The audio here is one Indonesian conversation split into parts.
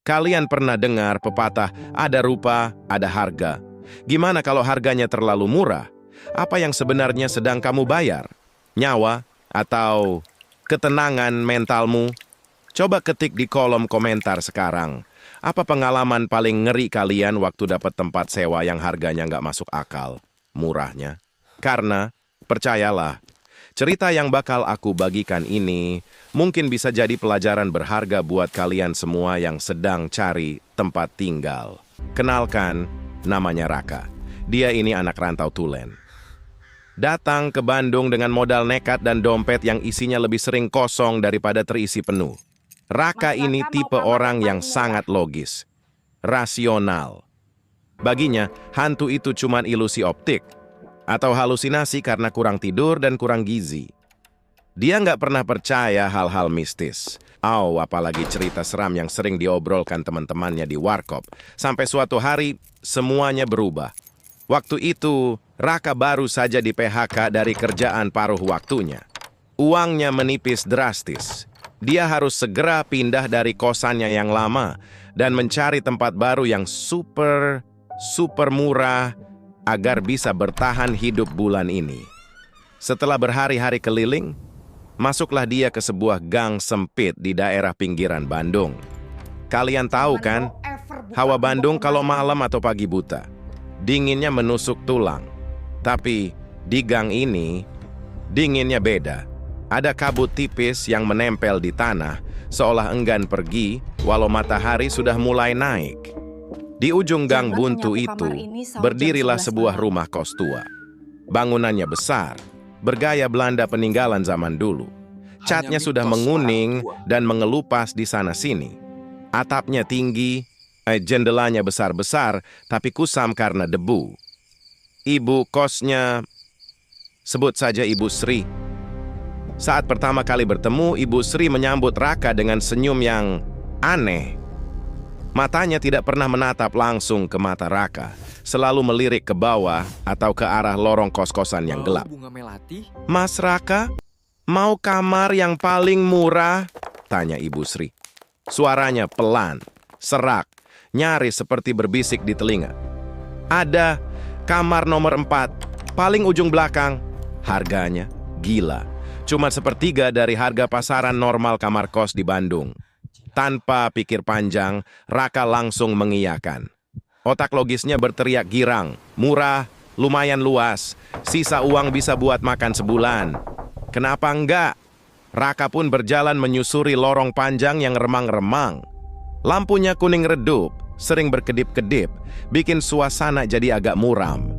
Kalian pernah dengar pepatah, ada rupa, ada harga. Gimana kalau harganya terlalu murah? Apa yang sebenarnya sedang kamu bayar? Nyawa atau ketenangan mentalmu? Coba ketik di kolom komentar sekarang. Apa pengalaman paling ngeri kalian waktu dapat tempat sewa yang harganya nggak masuk akal? Murahnya. Karena, percayalah, cerita yang bakal aku bagikan ini mungkin bisa jadi pelajaran berharga buat kalian semua yang sedang cari tempat tinggal. Kenalkan, namanya Raka. Dia ini anak rantau tulen. Datang ke Bandung dengan modal nekat dan dompet yang isinya lebih sering kosong daripada terisi penuh. Raka ini tipe orang yang sangat logis, rasional. Baginya, hantu itu cuma ilusi optik, atau halusinasi karena kurang tidur dan kurang gizi. Dia nggak pernah percaya hal-hal mistis. Apalagi cerita seram yang sering diobrolkan teman-temannya di warkop. Sampai suatu hari, semuanya berubah. Waktu itu, Raka baru saja di PHK dari kerjaan paruh waktunya. Uangnya menipis drastis. Dia harus segera pindah dari kosannya yang lama dan mencari tempat baru yang super murah agar bisa bertahan hidup bulan ini. Setelah berhari-hari keliling, masuklah dia ke sebuah gang sempit di daerah pinggiran Bandung. Kalian tahu kan, hawa Bandung kalau malam atau pagi buta, dinginnya menusuk tulang. Tapi di gang ini, dinginnya beda. Ada kabut tipis yang menempel di tanah, seolah enggan pergi, walau matahari sudah mulai naik. Di ujung gang buntu itu, berdirilah sebuah rumah kos tua. Bangunannya besar, bergaya Belanda peninggalan zaman dulu. Catnya sudah menguning dan mengelupas di sana-sini. Atapnya tinggi, jendelanya besar-besar, tapi kusam karena debu. Ibu kosnya, sebut saja Ibu Sri. Saat pertama kali bertemu, Ibu Sri menyambut Raka dengan senyum yang aneh. Matanya tidak pernah menatap langsung ke mata Raka, selalu melirik ke bawah atau ke arah lorong kos-kosan yang gelap. Mas Raka, mau kamar yang paling murah? Tanya Ibu Sri. Suaranya pelan, serak, nyaris seperti berbisik di telinga. Ada, kamar nomor 4, paling ujung belakang. Harganya gila. Cuma sepertiga dari harga pasaran normal kamar kos di Bandung. Tanpa pikir panjang, Raka langsung mengiyakan. Otak logisnya berteriak girang, murah, lumayan luas, sisa uang bisa buat makan sebulan. Kenapa enggak? Raka pun berjalan menyusuri lorong panjang yang remang-remang. Lampunya kuning redup, sering berkedip-kedip, bikin suasana jadi agak muram.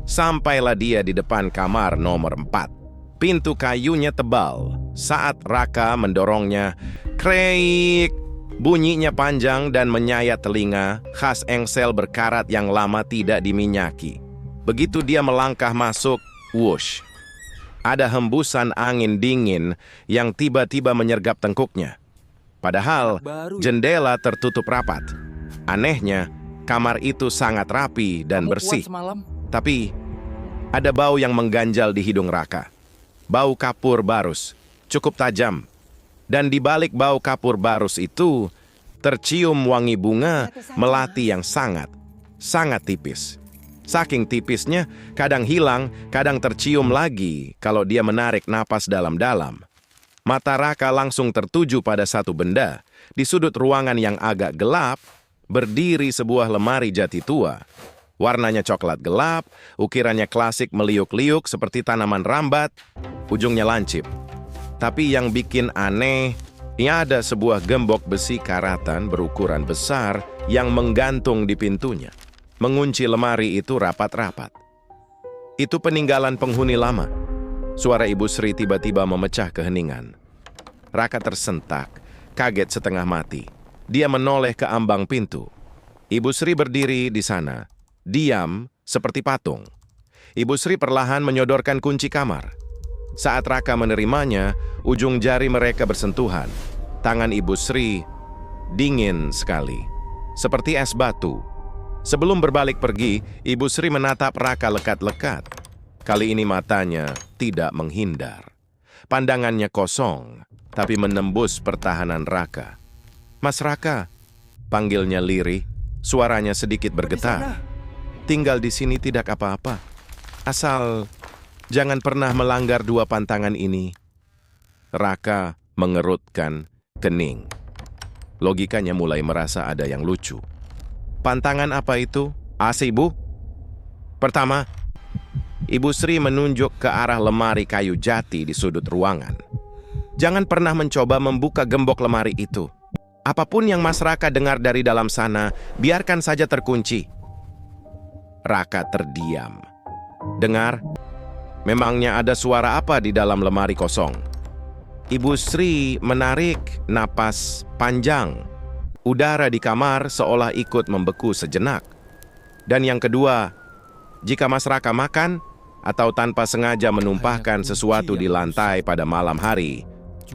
Sampailah dia di depan kamar nomor 4. Pintu kayunya tebal. Saat Raka mendorongnya, kreik. Bunyinya panjang dan menyayat telinga, khas engsel berkarat yang lama tidak diminyaki. Begitu dia melangkah masuk, wush. Ada hembusan angin dingin yang tiba-tiba menyergap tengkuknya. Padahal jendela tertutup rapat. Anehnya, kamar itu sangat rapi dan bersih. Tapi ada bau yang mengganjal di hidung Raka. Bau kapur barus, cukup tajam. Dan di balik bau kapur barus itu, tercium wangi bunga melati yang sangat tipis. Saking tipisnya, kadang hilang, kadang tercium lagi kalau dia menarik napas dalam-dalam. Mata Raka langsung tertuju pada satu benda. Di sudut ruangan yang agak gelap, berdiri sebuah lemari jati tua. Warnanya coklat gelap, ukirannya klasik meliuk-liuk seperti tanaman rambat, ujungnya lancip. Tapi yang bikin aneh, ada sebuah gembok besi karatan berukuran besar yang menggantung di pintunya. Mengunci lemari itu rapat-rapat. Itu peninggalan penghuni lama. Suara Ibu Sri tiba-tiba memecah keheningan. Raka tersentak, kaget setengah mati. Dia menoleh ke ambang pintu. Ibu Sri berdiri di sana, diam seperti patung. Ibu Sri perlahan menyodorkan kunci kamar. Saat Raka menerimanya, ujung jari mereka bersentuhan. Tangan Ibu Sri dingin sekali, seperti es batu. Sebelum berbalik pergi, Ibu Sri menatap Raka lekat-lekat. Kali ini matanya tidak menghindar. Pandangannya kosong, tapi menembus pertahanan Raka. Mas Raka, panggilnya lirih, suaranya sedikit bergetar. Tinggal di sini tidak apa-apa. Asal jangan pernah melanggar dua pantangan ini. Raka mengerutkan kening. Logikanya mulai merasa ada yang lucu. Pantangan apa itu? Ibu? Pertama, Ibu Sri menunjuk ke arah lemari kayu jati di sudut ruangan. Jangan pernah mencoba membuka gembok lemari itu. Apapun yang Mas Raka dengar dari dalam sana, biarkan saja terkunci. Raka terdiam. Dengar, memangnya ada suara apa di dalam lemari kosong? Ibu Sri menarik napas panjang. Udara di kamar seolah ikut membeku sejenak. Dan yang kedua, jika Mas Raka makan atau tanpa sengaja menumpahkan sesuatu di lantai pada malam hari,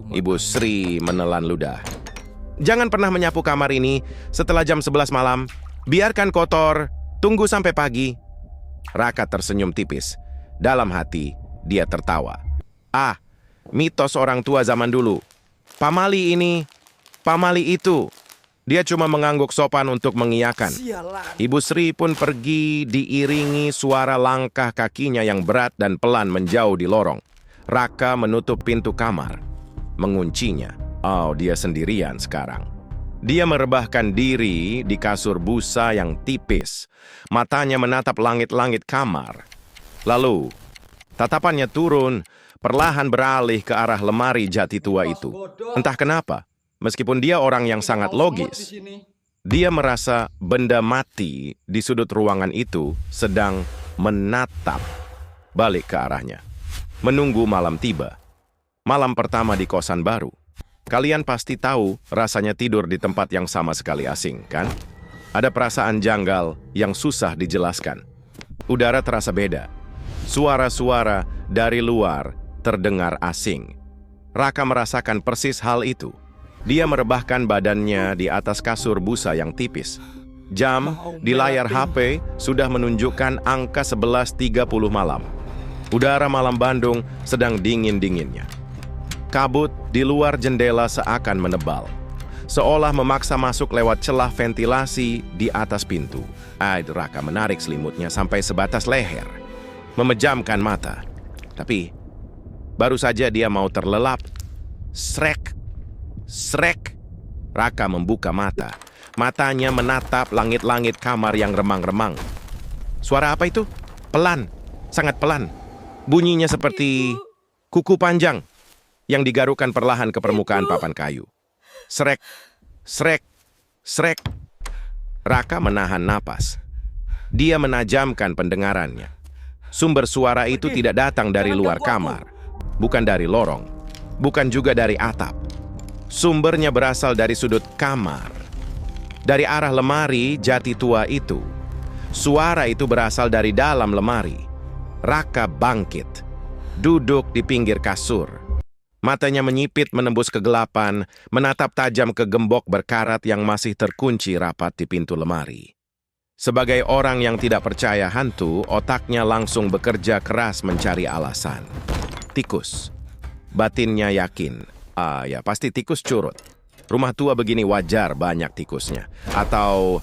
Ibu Sri menelan ludah. Jangan pernah menyapu kamar ini setelah jam 11 malam. Biarkan kotor. Tunggu sampai pagi. Raka tersenyum tipis. Dalam hati, dia tertawa. Mitos orang tua zaman dulu. Pamali ini, pamali itu. Dia cuma mengangguk sopan untuk mengiyakan. Ibu Sri pun pergi diiringi suara langkah kakinya yang berat dan pelan menjauh di lorong. Raka menutup pintu kamar, menguncinya. Dia sendirian sekarang. Dia merebahkan diri di kasur busa yang tipis. Matanya menatap langit-langit kamar. Lalu, tatapannya turun, perlahan beralih ke arah lemari jati tua itu. Entah kenapa, meskipun dia orang yang sangat logis, dia merasa benda mati di sudut ruangan itu sedang menatap balik ke arahnya. Menunggu malam tiba. Malam pertama di kosan baru. Kalian pasti tahu rasanya tidur di tempat yang sama sekali asing, kan? Ada perasaan janggal yang susah dijelaskan. Udara terasa beda. Suara-suara dari luar terdengar asing. Raka merasakan persis hal itu. Dia merebahkan badannya di atas kasur busa yang tipis. Jam di layar HP sudah menunjukkan angka 11.30 malam. Udara malam Bandung sedang dingin-dinginnya. Kabut di luar jendela seakan menebal, seolah memaksa masuk lewat celah ventilasi di atas pintu. Raka menarik selimutnya sampai sebatas leher, memejamkan mata. Tapi, baru saja dia mau terlelap. Srek, srek. Raka membuka mata. Matanya menatap langit-langit kamar yang remang-remang. Suara apa itu? Pelan, sangat pelan. Bunyinya seperti kuku panjang yang digarukan perlahan ke permukaan papan kayu. Srek, srek, srek. Raka menahan napas. Dia menajamkan pendengarannya. Sumber suara itu tidak datang dari luar kamar, bukan dari lorong, bukan juga dari atap. Sumbernya berasal dari sudut kamar, dari arah lemari jati tua itu. Suara itu berasal dari dalam lemari. Raka bangkit, duduk di pinggir kasur. Matanya menyipit menembus kegelapan, menatap tajam ke gembok berkarat yang masih terkunci rapat di pintu lemari. Sebagai orang yang tidak percaya hantu, otaknya langsung bekerja keras mencari alasan. Tikus. Batinnya yakin, pasti tikus curut. Rumah tua begini wajar banyak tikusnya. Atau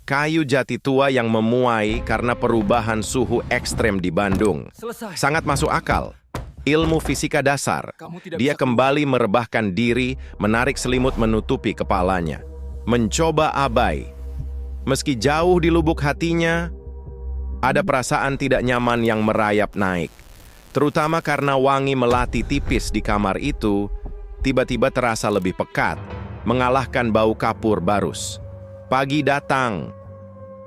kayu jati tua yang memuai karena perubahan suhu ekstrem di Bandung. Sangat masuk akal. Ilmu fisika dasar. Dia kembali merebahkan diri, menarik selimut menutupi kepalanya. Mencoba abai. Meski jauh di lubuk hatinya, ada perasaan tidak nyaman yang merayap naik. Terutama karena wangi melati tipis di kamar itu, tiba-tiba terasa lebih pekat, mengalahkan bau kapur barus. Pagi datang.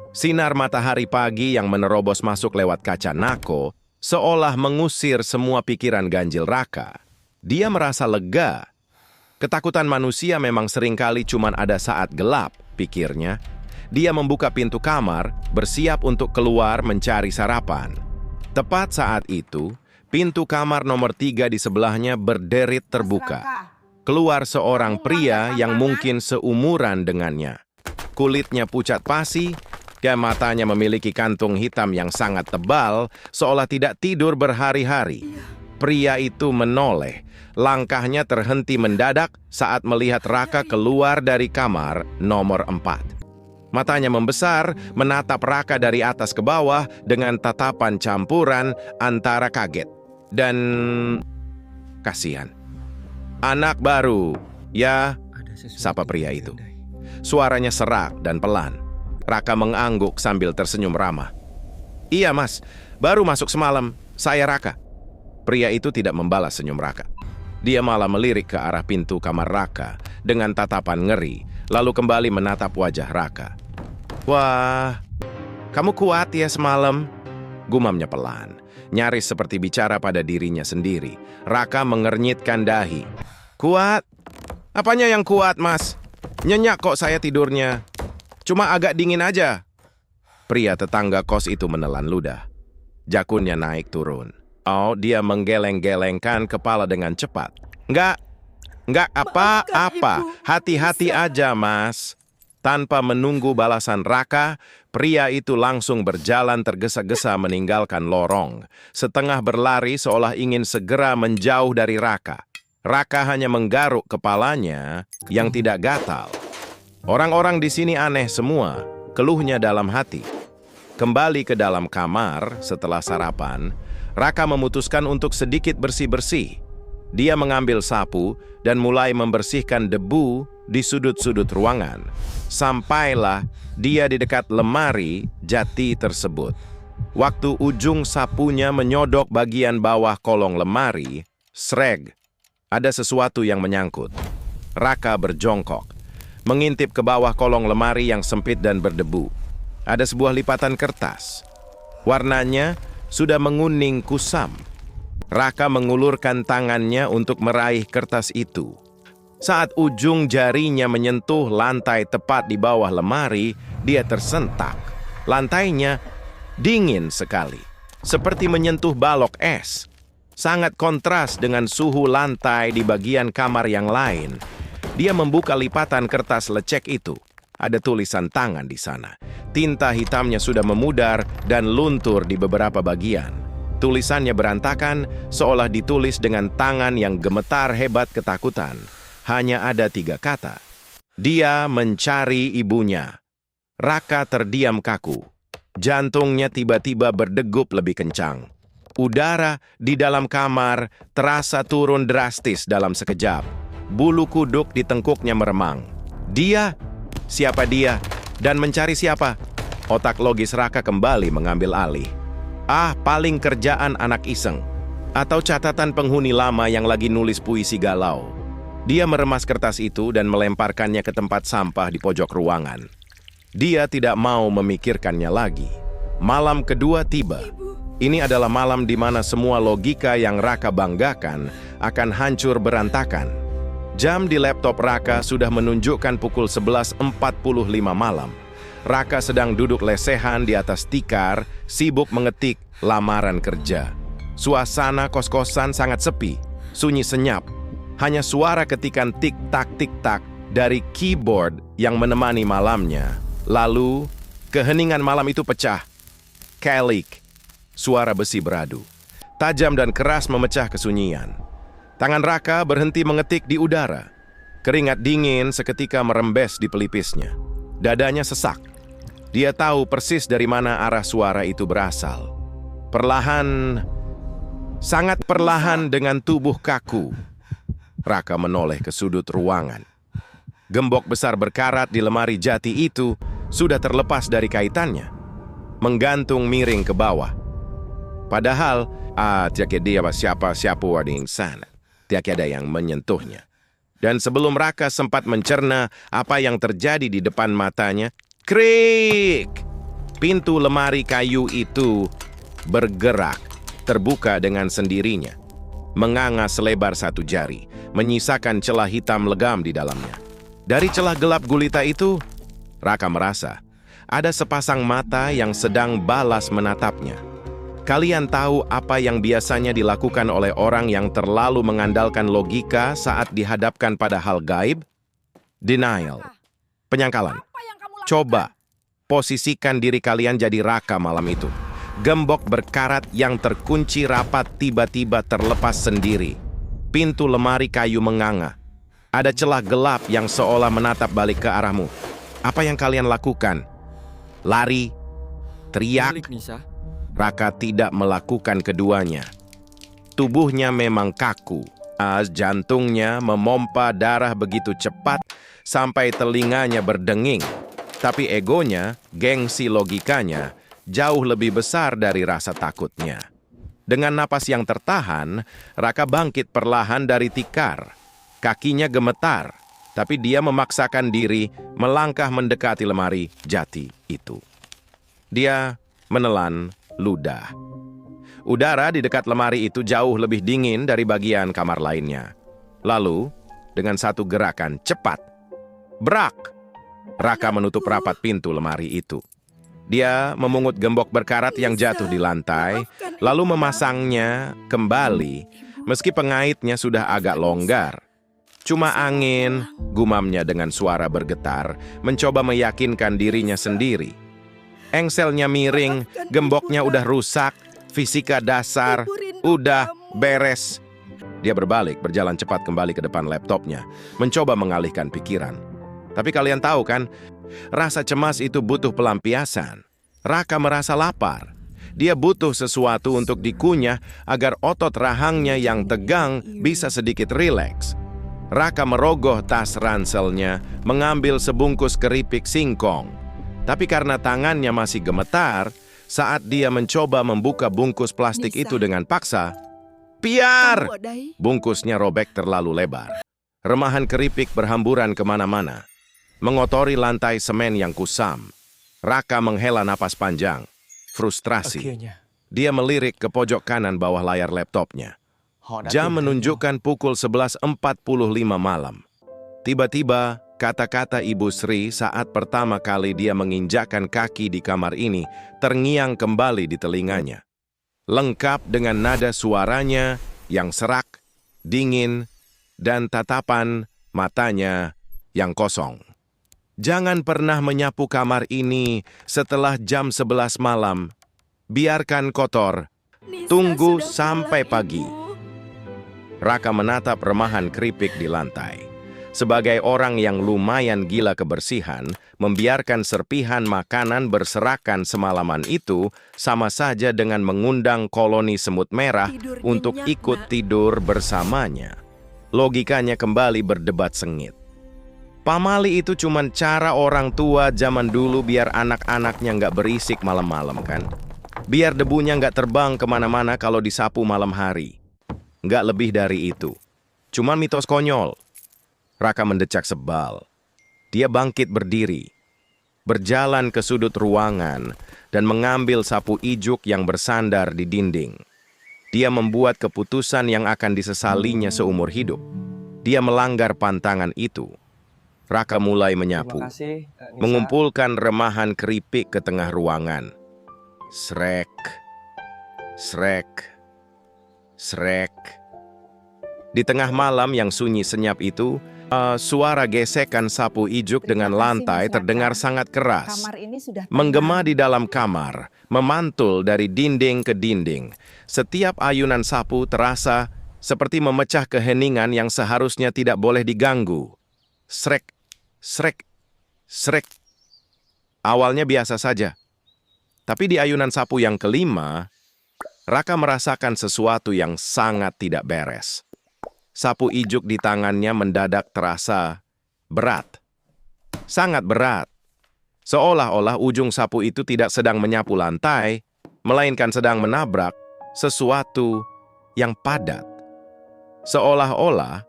Sinar matahari pagi yang menerobos masuk lewat kaca nako, seolah mengusir semua pikiran ganjil Raka. Dia merasa lega. Ketakutan manusia memang seringkali cuma ada saat gelap, pikirnya. Dia membuka pintu kamar, bersiap untuk keluar mencari sarapan. Tepat saat itu, pintu kamar nomor 3 di sebelahnya berderit terbuka. Keluar seorang pria yang mungkin seumuran dengannya. Kulitnya pucat pasi, dan matanya memiliki kantung hitam yang sangat tebal, seolah tidak tidur berhari-hari. Pria itu menoleh. Langkahnya terhenti mendadak saat melihat Raka keluar dari kamar nomor 4. Matanya membesar, menatap Raka dari atas ke bawah dengan tatapan campuran antara kaget dan kasihan. "Anak baru, ya?" sapa pria itu. Suaranya serak dan pelan. Raka mengangguk sambil tersenyum ramah. "Iya, Mas. Baru masuk semalam. Saya Raka." Pria itu tidak membalas senyum Raka. Dia malah melirik ke arah pintu kamar Raka dengan tatapan ngeri, lalu kembali menatap wajah Raka. "Wah, kamu kuat ya semalam?" gumamnya pelan, nyaris seperti bicara pada dirinya sendiri. Raka mengernyitkan dahi. "Kuat? Apanya yang kuat, Mas? Nyenyak kok saya tidurnya. Cuma agak dingin aja." Pria tetangga kos itu menelan ludah. Jakunnya naik turun. Oh, dia menggeleng-gelengkan kepala dengan cepat. Enggak apa-apa. Hati-hati aja, Mas." Tanpa menunggu balasan Raka, pria itu langsung berjalan tergesa-gesa meninggalkan lorong. Setengah berlari seolah ingin segera menjauh dari Raka. Raka hanya menggaruk kepalanya yang tidak gatal. "Orang-orang di sini aneh semua," keluhnya dalam hati. Kembali ke dalam kamar setelah sarapan, Raka memutuskan untuk sedikit bersih-bersih. Dia mengambil sapu dan mulai membersihkan debu di sudut-sudut ruangan. Sampailah dia di dekat lemari jati tersebut. Waktu ujung sapunya menyodok bagian bawah kolong lemari, sreg, ada sesuatu yang menyangkut. Raka berjongkok, mengintip ke bawah kolong lemari yang sempit dan berdebu. Ada sebuah lipatan kertas. Warnanya sudah menguning kusam. Raka mengulurkan tangannya untuk meraih kertas itu. Saat ujung jarinya menyentuh lantai tepat di bawah lemari, dia tersentak. Lantainya dingin sekali, seperti menyentuh balok es. Sangat kontras dengan suhu lantai di bagian kamar yang lain. Dia membuka lipatan kertas lecek itu. Ada tulisan tangan di sana. Tinta hitamnya sudah memudar dan luntur di beberapa bagian. Tulisannya berantakan, seolah ditulis dengan tangan yang gemetar hebat ketakutan. Hanya ada 3 kata. "Dia mencari ibunya." Raka terdiam kaku. Jantungnya tiba-tiba berdegup lebih kencang. Udara di dalam kamar terasa turun drastis dalam sekejap. Bulu kuduk di tengkuknya meremang. Dia? Siapa dia? Dan mencari siapa? Otak logis Raka kembali mengambil alih. Paling kerjaan anak iseng. Atau catatan penghuni lama yang lagi nulis puisi galau. Dia meremas kertas itu dan melemparkannya ke tempat sampah di pojok ruangan. Dia tidak mau memikirkannya lagi. Malam kedua tiba. Ini adalah malam di mana semua logika yang Raka banggakan akan hancur berantakan. Jam di laptop Raka sudah menunjukkan pukul 11.45 malam. Raka sedang duduk lesehan di atas tikar, sibuk mengetik lamaran kerja. Suasana kos-kosan sangat sepi, sunyi senyap. Hanya suara ketikan tik-tak dari keyboard yang menemani malamnya. Lalu, keheningan malam itu pecah. Kalik, suara besi beradu. Tajam dan keras memecah kesunyian. Tangan Raka berhenti mengetik di udara. Keringat dingin seketika merembes di pelipisnya. Dadanya sesak. Dia tahu persis dari mana arah suara itu berasal. Perlahan, sangat perlahan dengan tubuh kaku, Raka menoleh ke sudut ruangan. Gembok besar berkarat di lemari jati itu sudah terlepas dari kaitannya, menggantung miring ke bawah. Padahal, tiada siapa ada yang sana. Tiada yang menyentuhnya. Dan sebelum Raka sempat mencerna apa yang terjadi di depan matanya, krik! Pintu lemari kayu itu bergerak, terbuka dengan sendirinya. Menganga selebar 1 jari, menyisakan celah hitam legam di dalamnya. Dari celah gelap gulita itu, Raka merasa ada sepasang mata yang sedang balas menatapnya. Kalian tahu apa yang biasanya dilakukan oleh orang yang terlalu mengandalkan logika saat dihadapkan pada hal gaib? Denial, penyangkalan. Coba posisikan diri kalian jadi Raka malam itu. Gembok berkarat yang terkunci rapat tiba-tiba terlepas sendiri. Pintu lemari kayu menganga. Ada celah gelap yang seolah menatap balik ke arahmu. Apa yang kalian lakukan? Lari? Teriak? Raka tidak melakukan keduanya. Tubuhnya memang kaku. Jantungnya memompa darah begitu cepat sampai telinganya berdenging. Tapi egonya, gengsi logikanya, jauh lebih besar dari rasa takutnya. Dengan napas yang tertahan, Raka bangkit perlahan dari tikar. Kakinya gemetar, tapi dia memaksakan diri melangkah mendekati lemari jati itu. Dia menelan ludah. Udara di dekat lemari itu jauh lebih dingin dari bagian kamar lainnya. Lalu, dengan satu gerakan cepat, brak! Raka menutup rapat pintu lemari itu. Dia memungut gembok berkarat yang jatuh di lantai, lalu memasangnya kembali, meski pengaitnya sudah agak longgar. Cuma angin, gumamnya dengan suara bergetar, mencoba meyakinkan dirinya sendiri. Engselnya miring, gemboknya udah rusak, fisika dasar, udah beres. Dia berbalik, berjalan cepat kembali ke depan laptopnya, mencoba mengalihkan pikiran. Tapi kalian tahu kan, rasa cemas itu butuh pelampiasan. Raka merasa lapar. Dia butuh sesuatu untuk dikunyah agar otot rahangnya yang tegang bisa sedikit rileks. Raka merogoh tas ranselnya, mengambil sebungkus keripik singkong. Tapi karena tangannya masih gemetar, saat dia mencoba membuka bungkus plastik itu dengan paksa, piar! Bungkusnya robek terlalu lebar. Remahan keripik berhamburan kemana-mana, mengotori lantai semen yang kusam. Raka menghela napas panjang. Frustrasi. Dia melirik ke pojok kanan bawah layar laptopnya. Jam menunjukkan pukul 11.45 malam. Tiba-tiba, kata-kata Ibu Sri saat pertama kali dia menginjakkan kaki di kamar ini terngiang kembali di telinganya. Lengkap dengan nada suaranya yang serak, dingin, dan tatapan matanya yang kosong. Jangan pernah menyapu kamar ini setelah jam 11 malam. Biarkan kotor. Tunggu sampai pagi. Raka menatap remahan keripik di lantai. Sebagai orang yang lumayan gila kebersihan, membiarkan serpihan makanan berserakan semalaman itu sama saja dengan mengundang koloni semut merah untuk ikut tidur bersamanya. Logikanya kembali berdebat sengit. Pamali itu cuma cara orang tua zaman dulu biar anak-anaknya nggak berisik malam-malam kan? Biar debunya nggak terbang kemana-mana kalau disapu malam hari. Nggak lebih dari itu. Cuman mitos konyol. Raka mendecak sebal. Dia bangkit berdiri, berjalan ke sudut ruangan, dan mengambil sapu ijuk yang bersandar di dinding. Dia membuat keputusan yang akan disesalinya seumur hidup. Dia melanggar pantangan itu. Raka mulai menyapu, mengumpulkan remahan keripik ke tengah ruangan. Srek, srek, srek. Di tengah malam yang sunyi senyap itu, suara gesekan sapu ijuk dengan lantai terdengar sangat keras. Menggema di dalam kamar, memantul dari dinding ke dinding. Setiap ayunan sapu terasa seperti memecah keheningan yang seharusnya tidak boleh diganggu. Srek, srek, srek. Awalnya biasa saja. Tapi di ayunan sapu yang kelima, Raka merasakan sesuatu yang sangat tidak beres. Sapu ijuk di tangannya mendadak terasa berat. Sangat berat. Seolah-olah ujung sapu itu tidak sedang menyapu lantai, melainkan sedang menabrak sesuatu yang padat. Seolah-olah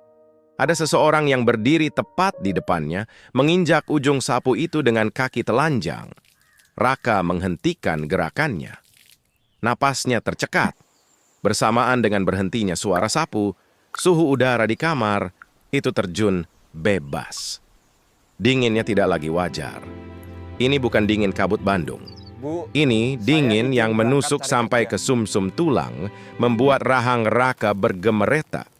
ada seseorang yang berdiri tepat di depannya, menginjak ujung sapu itu dengan kaki telanjang. Raka menghentikan gerakannya. Napasnya tercekat. Bersamaan dengan berhentinya suara sapu, suhu udara di kamar itu terjun bebas. Dinginnya tidak lagi wajar. Ini bukan dingin kabut Bandung. Ini dingin yang menusuk sampai ke sumsum tulang, membuat rahang Raka bergemereta.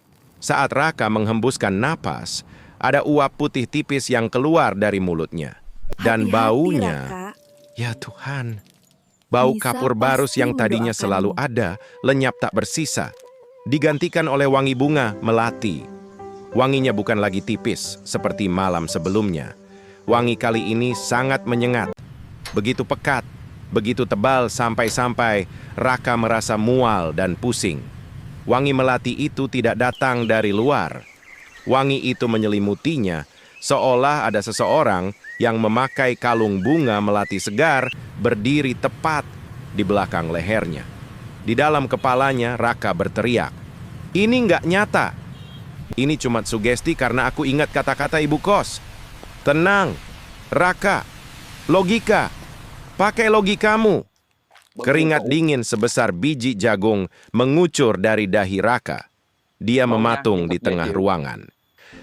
Saat Raka menghembuskan napas, ada uap putih tipis yang keluar dari mulutnya. Dan baunya, ya Tuhan, Bau Nisa kapur barus pasti yang tadinya selalu mendoakanmu. ada, lenyap tak bersisa. Digantikan oleh wangi bunga melati. Wanginya bukan lagi tipis, seperti malam sebelumnya. Wangi kali ini sangat menyengat. Begitu pekat, begitu tebal sampai-sampai Raka merasa mual dan pusing. Wangi melati itu tidak datang dari luar. Wangi itu menyelimutinya, seolah ada seseorang yang memakai kalung bunga melati segar berdiri tepat di belakang lehernya. Di dalam kepalanya, Raka berteriak, "Ini nggak nyata. Ini cuma sugesti karena aku ingat kata-kata ibu kos. Tenang, Raka. Logika. Pakai logikamu." Keringat dingin sebesar biji jagung mengucur dari dahi Raka. Dia mematung di tengah ruangan.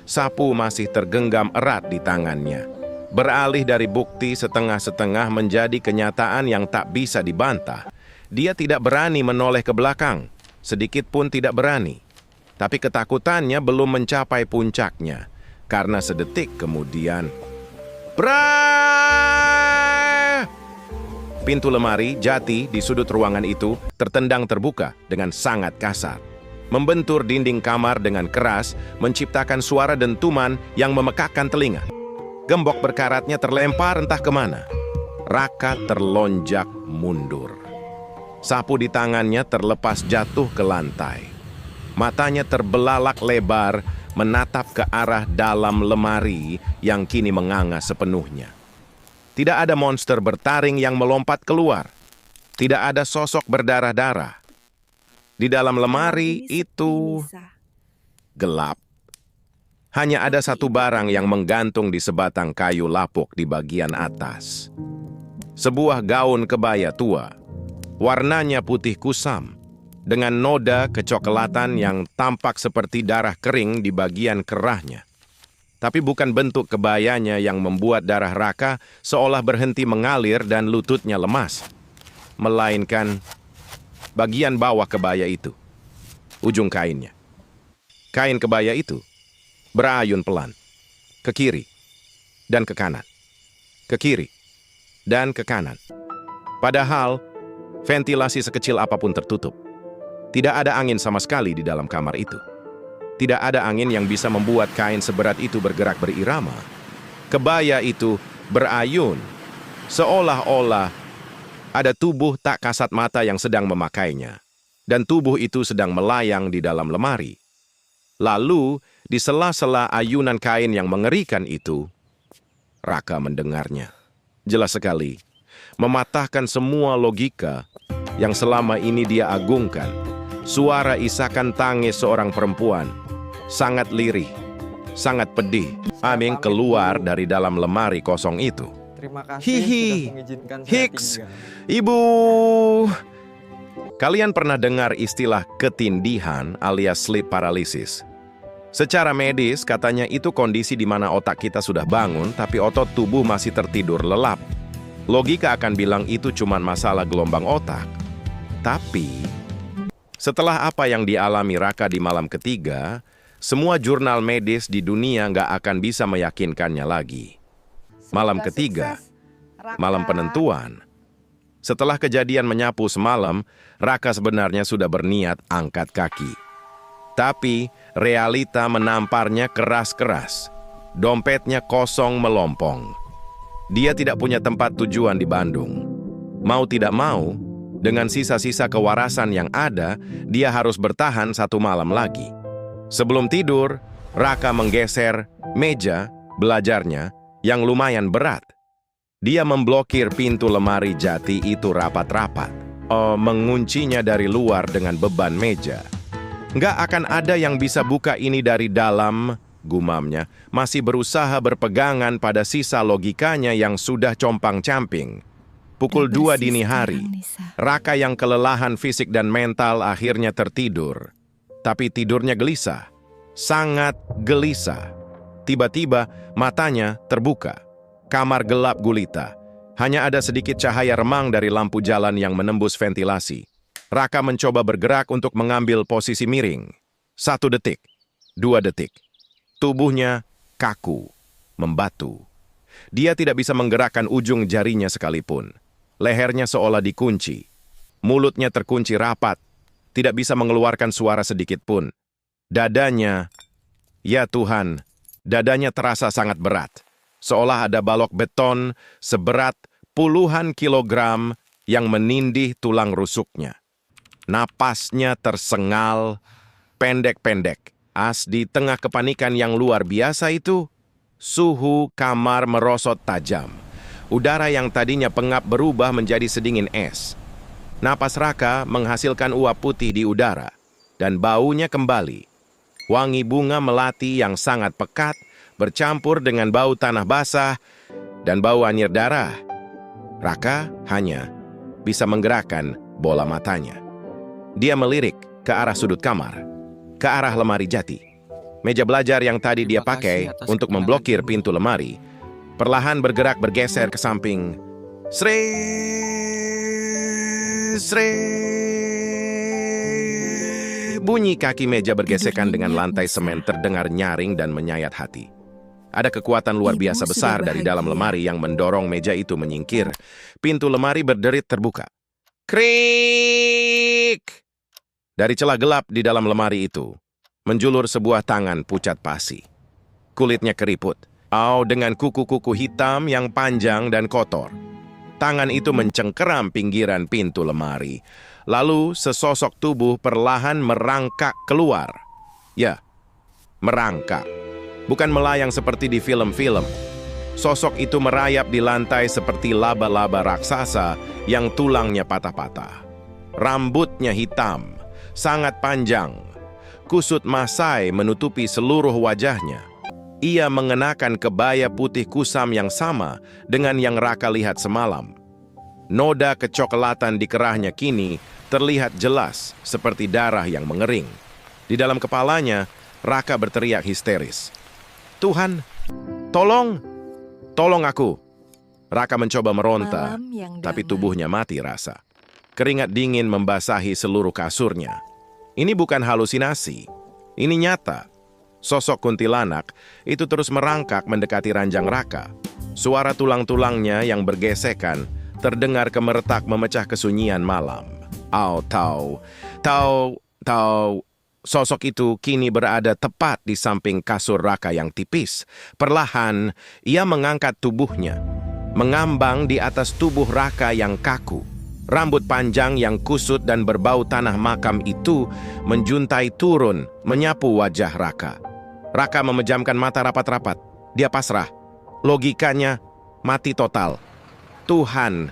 Sapu masih tergenggam erat di tangannya. Beralih dari bukti setengah-setengah menjadi kenyataan yang tak bisa dibantah. Dia tidak berani menoleh ke belakang, sedikit pun tidak berani. Tapi ketakutannya belum mencapai puncaknya, karena sedetik kemudian, Bra! Pintu lemari jati di sudut ruangan itu tertendang terbuka dengan sangat kasar. Membentur dinding kamar dengan keras, menciptakan suara dentuman yang memekakkan telinga. Gembok berkaratnya terlempar entah kemana. Raka terlonjak mundur. Sapu di tangannya terlepas jatuh ke lantai. Matanya terbelalak lebar, menatap ke arah dalam lemari yang kini menganga sepenuhnya. Tidak ada monster bertaring yang melompat keluar. Tidak ada sosok berdarah-darah. Di dalam lemari itu gelap. Hanya ada satu barang yang menggantung di sebatang kayu lapuk di bagian atas. Sebuah gaun kebaya tua. Warnanya putih kusam, dengan noda kecoklatan yang tampak seperti darah kering di bagian kerahnya. Tapi bukan bentuk kebayanya yang membuat darah Raka seolah berhenti mengalir dan lututnya lemas. Melainkan bagian bawah kebaya itu, ujung kainnya. Kain kebaya itu berayun pelan, ke kiri dan ke kanan, ke kiri dan ke kanan. Padahal ventilasi sekecil apapun tertutup. Tidak ada angin sama sekali di dalam kamar itu. Tidak ada angin yang bisa membuat kain seberat itu bergerak berirama. Kebaya itu berayun, seolah-olah ada tubuh tak kasat mata yang sedang memakainya. Dan tubuh itu sedang melayang di dalam lemari. Lalu, di sela-sela ayunan kain yang mengerikan itu, Raka mendengarnya. Jelas sekali, mematahkan semua logika yang selama ini dia agungkan. Suara isakan tangis seorang perempuan, sangat lirih, sangat pedih. Aming keluar dari dalam lemari kosong itu. Terima kasih Hihi, sudah mengizinkan saya Hicks, tinggal. Ibu. Kalian pernah dengar istilah ketindihan alias sleep paralysis? Secara medis, katanya itu kondisi di mana otak kita sudah bangun, tapi otot tubuh masih tertidur lelap. Logika akan bilang itu cuma masalah gelombang otak. Tapi, setelah apa yang dialami Raka di malam ketiga, semua jurnal medis di dunia nggak akan bisa meyakinkannya lagi. Malam ketiga, malam penentuan. Setelah kejadian menyapu semalam, Raka sebenarnya sudah berniat angkat kaki. Tapi, realita menamparnya keras-keras. Dompetnya kosong melompong. Dia tidak punya tempat tujuan di Bandung. Mau tidak mau, dengan sisa-sisa kewarasan yang ada, dia harus bertahan satu malam lagi. Sebelum tidur, Raka menggeser meja belajarnya yang lumayan berat. Dia memblokir pintu lemari jati itu rapat-rapat, menguncinya dari luar dengan beban meja. Nggak akan ada yang bisa buka ini dari dalam, gumamnya, masih berusaha berpegangan pada sisa logikanya yang sudah compang-camping. Pukul 2 dini hari, Raka yang kelelahan fisik dan mental akhirnya tertidur. Tapi tidurnya gelisah, sangat gelisah. Tiba-tiba matanya terbuka. Kamar gelap gulita. Hanya ada sedikit cahaya remang dari lampu jalan yang menembus ventilasi. Raka mencoba bergerak untuk mengambil posisi miring. 1 detik, 2 detik. Tubuhnya kaku, membatu. Dia tidak bisa menggerakkan ujung jarinya sekalipun. Lehernya seolah dikunci. Mulutnya terkunci rapat, tidak bisa mengeluarkan suara sedikit pun. Dadanya, ya Tuhan, dadanya terasa sangat berat. Seolah ada balok beton seberat puluhan kilogram yang menindih tulang rusuknya. Napasnya tersengal, pendek-pendek. Di tengah kepanikan yang luar biasa itu, suhu kamar merosot tajam. Udara yang tadinya pengap berubah menjadi sedingin es. Napas Raka menghasilkan uap putih di udara, dan baunya kembali. Wangi bunga melati yang sangat pekat bercampur dengan bau tanah basah dan bau anyir darah. Raka hanya bisa menggerakkan bola matanya. Dia melirik ke arah sudut kamar, ke arah lemari jati. Meja belajar yang tadi dia pakai untuk memblokir pintu lemari, perlahan bergerak bergeser ke samping. Bunyi kaki meja bergesekan dengan lantai semen terdengar nyaring dan menyayat hati. Ada kekuatan luar biasa besar dari dalam lemari yang mendorong meja itu menyingkir. Pintu lemari berderit terbuka. Krik! Dari celah gelap di dalam lemari itu, menjulur sebuah tangan pucat pasi. Kulitnya keriput, dengan kuku-kuku hitam yang panjang dan kotor. Tangan itu mencengkeram pinggiran pintu lemari. Lalu sesosok tubuh perlahan merangkak keluar. Ya, merangkak. Bukan melayang seperti di film-film. Sosok itu merayap di lantai seperti laba-laba raksasa yang tulangnya patah-patah. Rambutnya hitam, sangat panjang. Kusut Masai menutupi seluruh wajahnya. Ia mengenakan kebaya putih kusam yang sama dengan yang Raka lihat semalam. Noda kecoklatan di kerahnya kini terlihat jelas seperti darah yang mengering. Di dalam kepalanya, Raka berteriak histeris. "Tuhan, tolong! Tolong aku!" Raka mencoba meronta, tapi tubuhnya mati rasa. Keringat dingin membasahi seluruh kasurnya. Ini bukan halusinasi, ini nyata. Sosok kuntilanak itu terus merangkak mendekati ranjang Raka. Suara tulang-tulangnya yang bergesekan terdengar kemeretak memecah kesunyian malam. Sosok itu kini berada tepat di samping kasur Raka yang tipis. Perlahan, ia mengangkat tubuhnya, mengambang di atas tubuh Raka yang kaku. Rambut panjang yang kusut dan berbau tanah makam itu menjuntai turun, menyapu wajah Raka. Raka memejamkan mata rapat-rapat. Dia pasrah. Logikanya mati total. "Tuhan,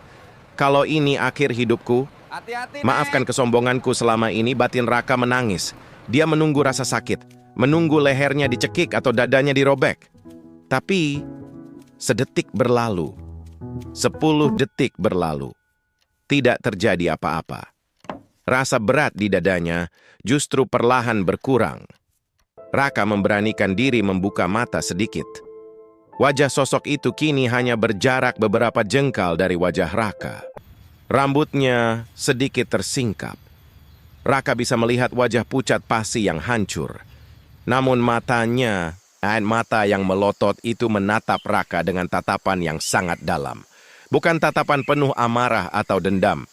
kalau ini akhir hidupku, maafkan kesombonganku selama ini." Batin Raka menangis. Dia menunggu rasa sakit, menunggu lehernya dicekik atau dadanya dirobek. Tapi, sedetik berlalu, 10 detik berlalu. Tidak terjadi apa-apa. Rasa berat di dadanya justru perlahan berkurang. Raka memberanikan diri membuka mata sedikit. Wajah sosok itu kini hanya berjarak beberapa jengkal dari wajah Raka. Rambutnya sedikit tersingkap. Raka bisa melihat wajah pucat pasi yang hancur. Namun matanya, mata yang melotot itu menatap Raka dengan tatapan yang sangat dalam. Bukan tatapan penuh amarah atau dendam.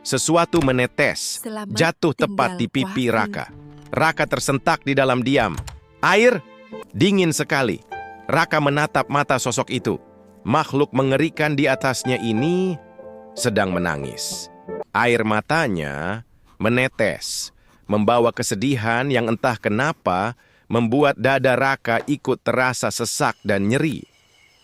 Sesuatu menetes, jatuh tepat di pipi Raka. Raka tersentak di dalam diam. Air, dingin sekali. Raka menatap mata sosok itu. Makhluk mengerikan di atasnya ini sedang menangis. Air matanya menetes, membawa kesedihan yang entah kenapa membuat dada Raka ikut terasa sesak dan nyeri.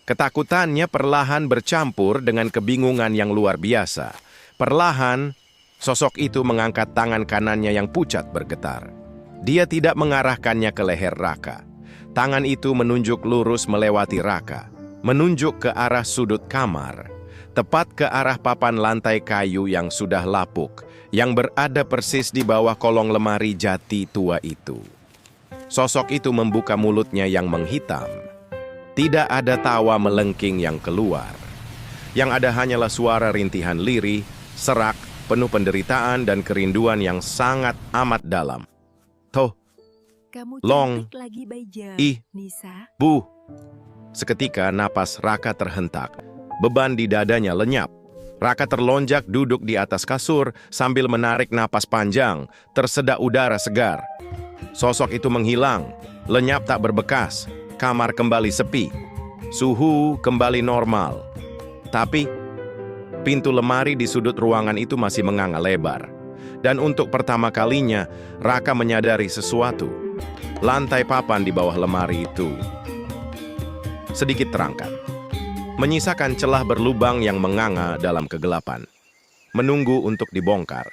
Ketakutannya perlahan bercampur dengan kebingungan yang luar biasa. Perlahan, sosok itu mengangkat tangan kanannya yang pucat bergetar. Dia tidak mengarahkannya ke leher Raka. Tangan itu menunjuk lurus melewati Raka, menunjuk ke arah sudut kamar, tepat ke arah papan lantai kayu yang sudah lapuk, yang berada persis di bawah kolong lemari jati tua itu. Sosok itu membuka mulutnya yang menghitam. Tidak ada tawa melengking yang keluar. Yang ada hanyalah suara rintihan lirih, serak, penuh penderitaan dan kerinduan yang sangat amat dalam. Toh, long, bu. Seketika napas Raka terhentak. Beban di dadanya lenyap. Raka terlonjak duduk di atas kasur sambil menarik napas panjang, tersedak udara segar. Sosok itu menghilang, lenyap tak berbekas, kamar kembali sepi, suhu kembali normal. Tapi, pintu lemari di sudut ruangan itu masih menganga lebar. Dan untuk pertama kalinya, Raka menyadari sesuatu. Lantai papan di bawah lemari itu sedikit terangkat, menyisakan celah berlubang yang menganga dalam kegelapan, menunggu untuk dibongkar.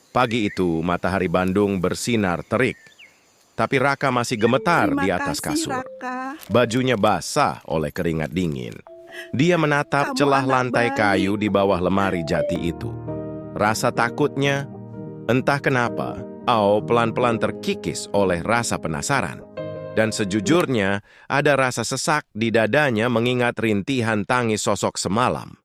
Pagi itu, matahari Bandung bersinar terik, tapi Raka masih gemetar di atas kasur. Bajunya basah oleh keringat dingin. Dia menatap celah lantai kayu di bawah lemari jati itu. Rasa takutnya, entah kenapa, pelan-pelan terkikis oleh rasa penasaran. Dan sejujurnya, ada rasa sesak di dadanya mengingat rintihan tangis sosok semalam.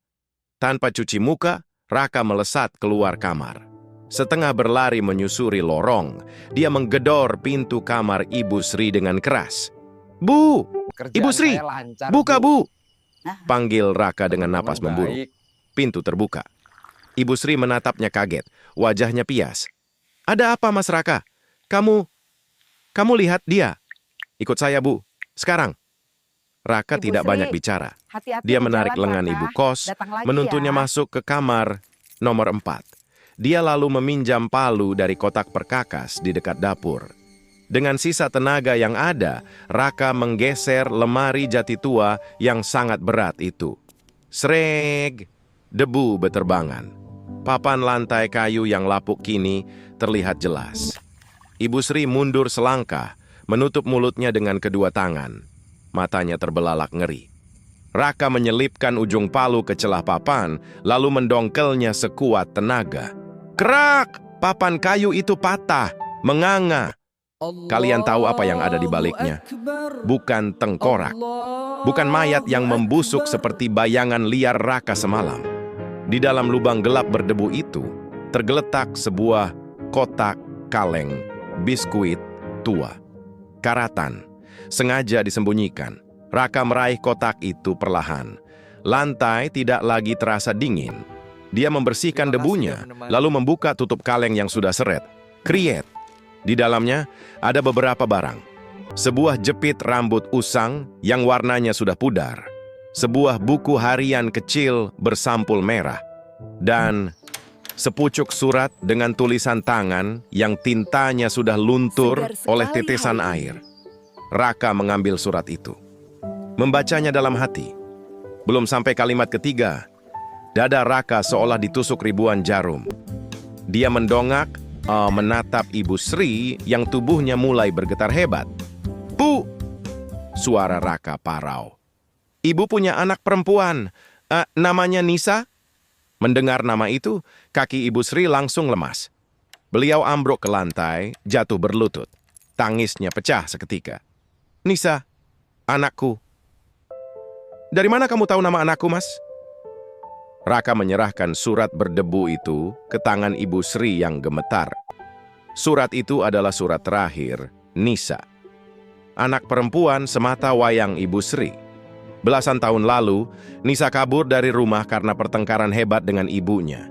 Tanpa cuci muka, Raka melesat keluar kamar. Setengah berlari menyusuri lorong, dia menggedor pintu kamar Ibu Sri dengan keras. "Bu! Ibu Sri! Buka, Bu!" Panggil Raka dengan napas memburuk. Pintu terbuka. Ibu Sri menatapnya kaget, wajahnya pias. "Ada apa, Mas Raka? Kamu lihat dia? Ikut saya, Bu. Sekarang." Raka Ibu tidak Sri, banyak bicara. hati-hati Dia di menarik jalan, lengan Raka. ibu kos, Datang lagi menuntunnya ya. masuk ke kamar nomor 4. Dia lalu meminjam palu dari kotak perkakas di dekat dapur. Dengan sisa tenaga yang ada, Raka menggeser lemari jati tua yang sangat berat itu. Sreg! Debu beterbangan. Papan lantai kayu yang lapuk kini terlihat jelas. Ibu Sri mundur selangkah, menutup mulutnya dengan kedua tangan. Matanya terbelalak ngeri. Raka menyelipkan ujung palu ke celah papan, lalu mendongkelnya sekuat tenaga. Kerak! Papan kayu itu patah, menganga. Kalian tahu apa yang ada di baliknya? Bukan tengkorak. Bukan mayat yang membusuk seperti bayangan liar Raka semalam. Di dalam lubang gelap berdebu itu, tergeletak sebuah kotak kaleng biskuit tua. Karatan, sengaja disembunyikan. Raka meraih kotak itu perlahan. Lantai tidak lagi terasa dingin. Dia membersihkan debunya, lalu membuka tutup kaleng yang sudah seret. Kriet. Di dalamnya ada beberapa barang. Sebuah jepit rambut usang yang warnanya sudah pudar. Sebuah buku harian kecil bersampul merah. Dan sepucuk surat dengan tulisan tangan yang tintanya sudah luntur oleh tetesan air. Raka mengambil surat itu. Membacanya dalam hati. Belum sampai kalimat ketiga, dada Raka seolah ditusuk ribuan jarum. Dia mendongak, menatap Ibu Sri yang tubuhnya mulai bergetar hebat. "Bu!" Suara Raka parau. "Ibu punya anak perempuan, namanya Nisa?" Mendengar nama itu, kaki Ibu Sri langsung lemas. Beliau ambruk ke lantai, jatuh berlutut. Tangisnya pecah seketika. "Nisa, anakku. Dari mana kamu tahu nama anakku, Mas?" Raka menyerahkan surat berdebu itu ke tangan Ibu Sri yang gemetar. Surat itu adalah surat terakhir Nisa. Anak perempuan semata wayang Ibu Sri. Belasan tahun lalu, Nisa kabur dari rumah karena pertengkaran hebat dengan ibunya.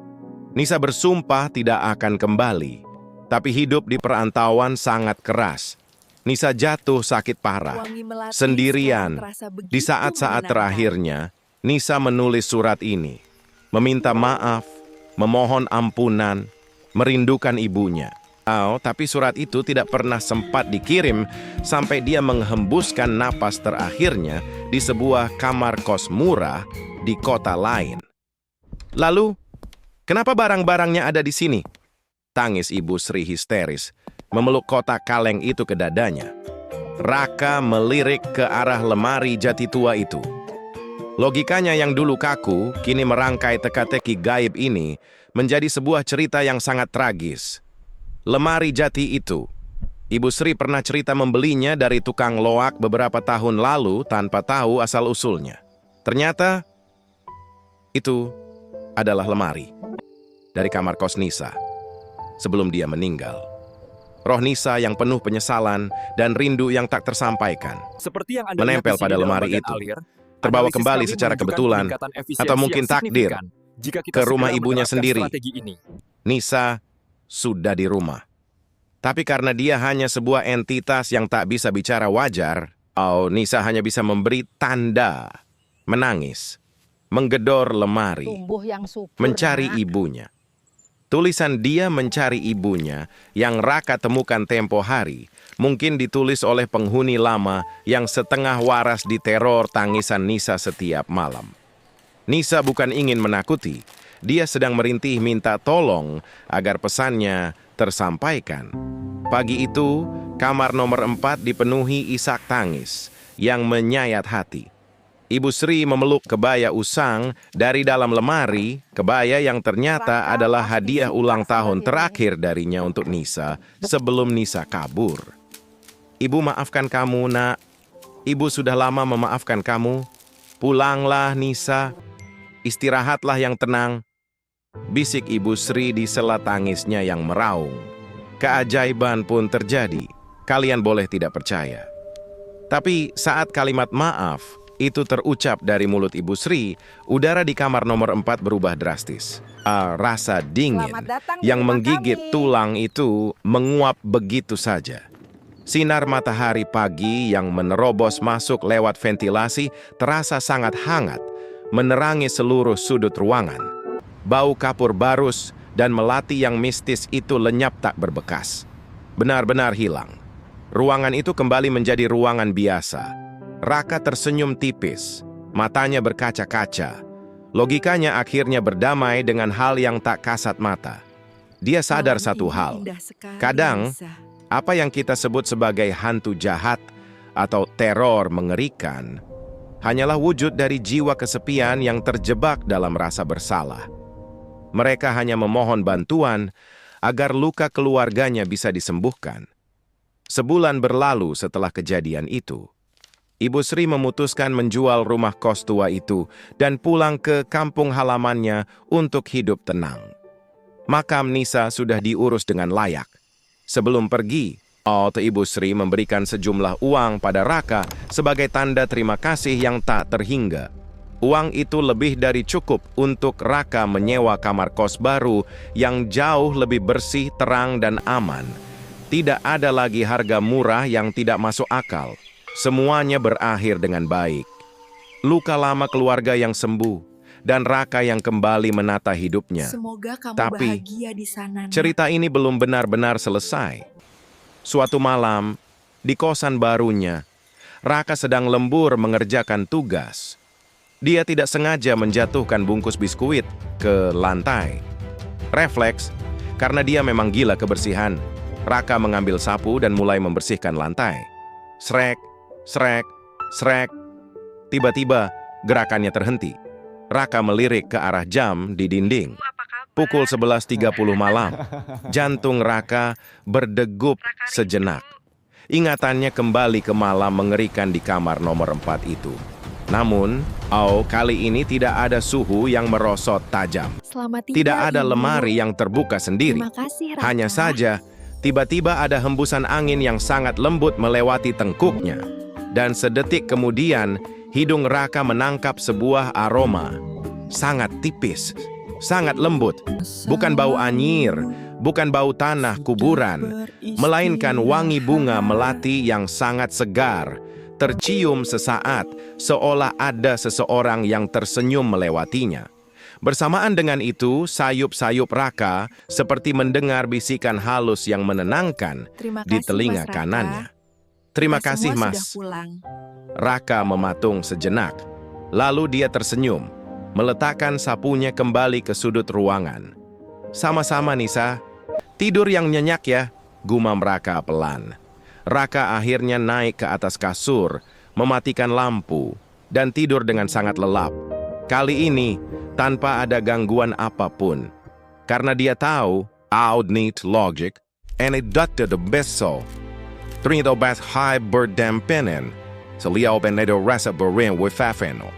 Nisa bersumpah tidak akan kembali, tapi hidup di perantauan sangat keras. Nisa jatuh sakit parah, sendirian. Di saat-saat terakhirnya, Nisa menulis surat ini, meminta maaf, memohon ampunan, merindukan ibunya. Tapi surat itu tidak pernah sempat dikirim sampai dia menghembuskan napas terakhirnya di sebuah kamar kos murah di kota lain. Lalu, kenapa barang-barangnya ada di sini? Tangis Ibu Sri histeris, memeluk kotak kaleng itu ke dadanya. Raka melirik ke arah lemari jati tua itu. Logikanya yang dulu kaku, kini merangkai teka-teki gaib ini menjadi sebuah cerita yang sangat tragis. Lemari jati itu, Ibu Sri pernah cerita membelinya dari tukang loak beberapa tahun lalu tanpa tahu asal-usulnya. Ternyata, itu adalah lemari dari kamar kos Nisa sebelum dia meninggal. Roh Nisa yang penuh penyesalan dan rindu yang tak tersampaikan Seperti yang Anda menempel lihat di sini pada dalam lemari bagian itu. alir, Terbawa analisis kembali kami secara menunjukkan kebetulan peningkatan efisiensi atau mungkin yang takdir signifikan Jika kita ke rumah segera ibunya menerapkan sendiri. strategi ini, Nisa sudah di rumah. Tapi karena dia hanya sebuah entitas yang tak bisa bicara wajar, Nisa hanya bisa memberi tanda, menangis, menggedor lemari, Tumbuh yang subur, mencari Nak. ibunya. Tulisan dia mencari ibunya yang Raka temukan tempo hari mungkin ditulis oleh penghuni lama yang setengah waras diteror tangisan Nisa setiap malam. Nisa bukan ingin menakuti, dia sedang merintih minta tolong agar pesannya tersampaikan. Pagi itu, kamar nomor 4 dipenuhi isak tangis yang menyayat hati. Ibu Sri memeluk kebaya usang dari dalam lemari, kebaya yang ternyata adalah hadiah ulang tahun terakhir darinya untuk Nisa sebelum Nisa kabur. Ibu maafkan kamu, Nak. Ibu sudah lama memaafkan kamu. Pulanglah, Nisa. Istirahatlah yang tenang. Bisik Ibu Sri di sela tangisnya yang meraung. Keajaiban pun terjadi. Kalian boleh tidak percaya. Tapi saat kalimat maaf itu terucap dari mulut Ibu Sri, udara di kamar nomor 4 berubah drastis. Rasa dingin Selamat datang di yang rumah menggigit kami. tulang itu menguap begitu saja. Sinar matahari pagi yang menerobos masuk lewat ventilasi terasa sangat hangat, menerangi seluruh sudut ruangan. Bau kapur barus dan melati yang mistis itu lenyap tak berbekas. Benar-benar hilang. Ruangan itu kembali menjadi ruangan biasa. Raka tersenyum tipis, matanya berkaca-kaca. Logikanya akhirnya berdamai dengan hal yang tak kasat mata. Dia sadar satu hal. Kadang, apa yang kita sebut sebagai hantu jahat atau teror mengerikan hanyalah wujud dari jiwa kesepian yang terjebak dalam rasa bersalah. Mereka hanya memohon bantuan agar luka keluarganya bisa disembuhkan. Sebulan berlalu setelah kejadian itu. Ibu Sri memutuskan menjual rumah kos tua itu dan pulang ke kampung halamannya untuk hidup tenang. Makam Nisa sudah diurus dengan layak. Sebelum pergi, Ibu Sri memberikan sejumlah uang pada Raka sebagai tanda terima kasih yang tak terhingga. Uang itu lebih dari cukup untuk Raka menyewa kamar kos baru yang jauh lebih bersih, terang, dan aman. Tidak ada lagi harga murah yang tidak masuk akal. Semuanya berakhir dengan baik. Luka lama keluarga yang sembuh, dan Raka yang kembali menata hidupnya. Semoga kamu Tapi, bahagia di sana. Nak. cerita ini belum benar-benar selesai. Suatu malam, di kosan barunya, Raka sedang lembur mengerjakan tugas. Dia tidak sengaja menjatuhkan bungkus biskuit ke lantai. Refleks, karena dia memang gila kebersihan, Raka mengambil sapu dan mulai membersihkan lantai. Srek, srek, srek. Tiba-tiba, gerakannya terhenti. Raka melirik ke arah jam di dinding. Pukul 11.30 malam. Jantung Raka berdegup sejenak. Ingatannya kembali ke malam mengerikan di kamar nomor 4 itu. Namun, kali ini tidak ada suhu yang merosot tajam. Selamat Tidak tinggal, ada Ibu. lemari yang terbuka sendiri. Terima kasih, Raka. Hanya saja, tiba-tiba ada hembusan angin yang sangat lembut melewati tengkuknya. Dan sedetik kemudian, hidung Raka menangkap sebuah aroma. Sangat tipis, sangat lembut. Bukan bau anyir, bukan bau tanah kuburan, melainkan wangi bunga melati yang sangat segar, tercium sesaat, seolah ada seseorang yang tersenyum melewatinya. Bersamaan dengan itu, sayup-sayup Raka seperti mendengar bisikan halus yang menenangkan Terima di kasih, telinga Mas Raka. kanannya. Terima Kita kasih, semua Mas. sudah pulang. Raka mematung sejenak. Lalu dia tersenyum, meletakkan sapunya kembali ke sudut ruangan. Sama-sama, Nisa. Tidur yang nyenyak ya, gumam Raka pelan. Raka akhirnya naik ke atas kasur, mematikan lampu, dan tidur dengan sangat lelap. Kali ini, tanpa ada gangguan apapun. Karena dia tahu, out need logic, and it the best so. Trito bas high bird dampenin, sa liaw ben rasa berin with fafeno.